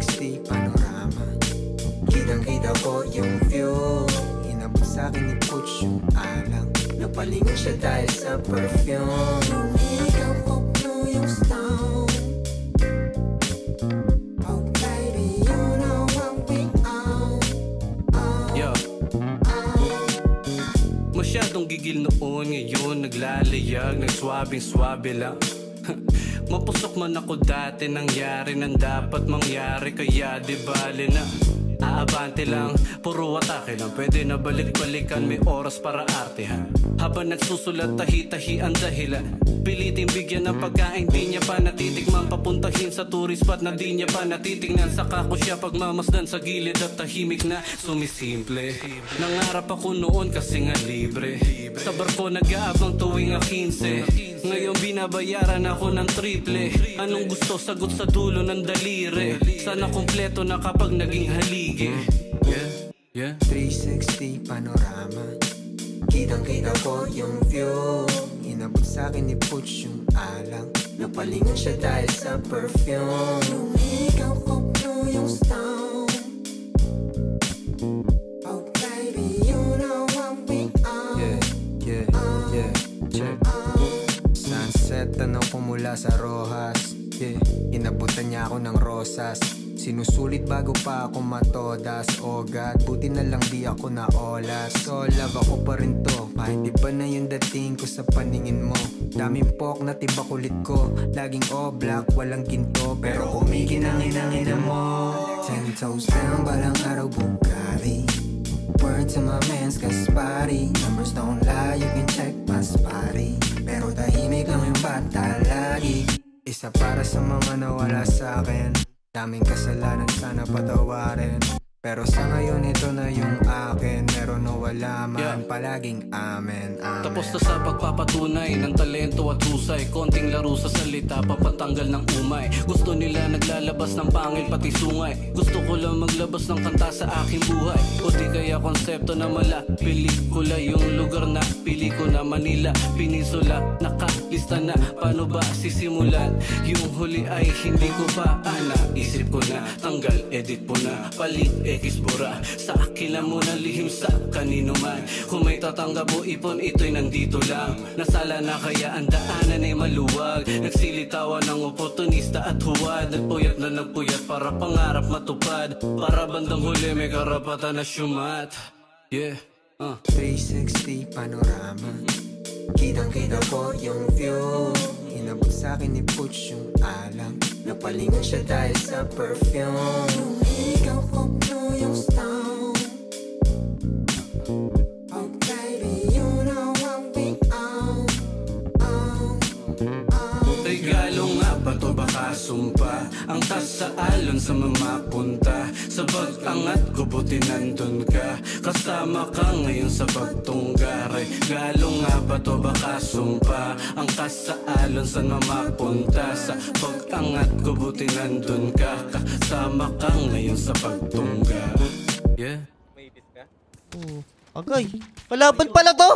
360 panorama. Kitang-kita ko yung view. Inabot sa'kin ni Putz yung alang. Napalingon siya dahil sa perfume. Yung ikaw ko blue yung stone. Oh baby, you know what we own. Yo. Masyadong gigil noon, ngayon naglalayag, nagswabing-swabe lang. Mapusok man ako dati, nangyari nang dapat mangyari, kaya di bale na aabante lang, puro atake lang. Pwede na balik-balikan, may oras para artehan. Habang nagsusulat, tahi-tahi ang dahilan. Pilitin bigyan ng pagkain, di niya pa natitikman. Papuntahin sa tourist spot na di niya pa natitignan. Saka ko siya pagmamasdan sa gilid at tahimik na sumisimple. Nangarap ako noon kasi nga libre. Sa barko nag-aabang tuwing 15. Ngayon binabayaran ako ng triple. Anong gusto, sagot sa dulo ng daliri. Sana kompleto na kapag naging haligi. Yeah. 360 panorama. Kitang-kita ko yung view. Inabot sa'kin ni Putz yung alang. Napalingon siya dahil sa perfume. Yung ikaw ko blue yung stone. Oh baby, you know what we own. Yeah. Check. Sunset, tanong ko mula sa Rojas. Inabutan niya ako ng rosas. Sinusulit bago pa ako matodas. Oh God, buti na lang di ako naolas. So love ako pa rin to, kahit di ba na yung dating ko sa paningin mo. Daming pok na tiba kulit ko. Laging all black, walang ginto. Pero kumikinangin mo. 10 toes down, balang araw Bugatti. Word to my mans Gaspari. Numbers don't lie, you can check my spotty. Pero tahimik lang yung bata lagi. Isa para sa mga nawala sa'kin. Daming kasalanan, sana patawarin. Pero sa ngayon ito na yung akin. Meron o wala man, palaging amen. Tapos na sa pagpapatunay ng talento at husay. Konting laro sa salita, papatanggal ng umay. Gusto nila naglalabas ng pangil pati sungay. Gusto ko lang maglabas ng kanta sa aking buhay. O di kaya konsepto na mala, pelikula. Yung lugar na pili ko na Manila, Peninsula. Nakalista na, paano ba sisimulan? Yung huli ay hindi ko pa naisip ko na, tanggal, edit po na, palit, ekisbura. Sa akin lang muna lihim sa kanino man. Kung may tatanggap mo ipon, ito'y nandito lang. Nasala na kaya ang daanan ay maluwag. Nagsilitawan ng oportunista at huwad. Nagpuyat na nagpuyat para pangarap matupad. Para bandang huli may karapatan na syumat. 360 panorama. Kitang-kita ko yung view. Inabot sa'kin ni Putz yung alang. Napalingon siya dahil sa perfume. Yung ikaw ko blue yung stone. Oh baby, you know what we own. Regalo nga ba to baka sumpa? Ang tas sa alon sa mamapunta. Sa pag-angat ko buti nandun ka. Kasama ka ngayon sa pagtungga. Regalo nga ba to baka sumpa? Ang tas sa alon sa mamapunta. Sa pag-angat ko buti nandun ka. Kasama ka ngayon sa pagtungga. Agay, palaban pala to!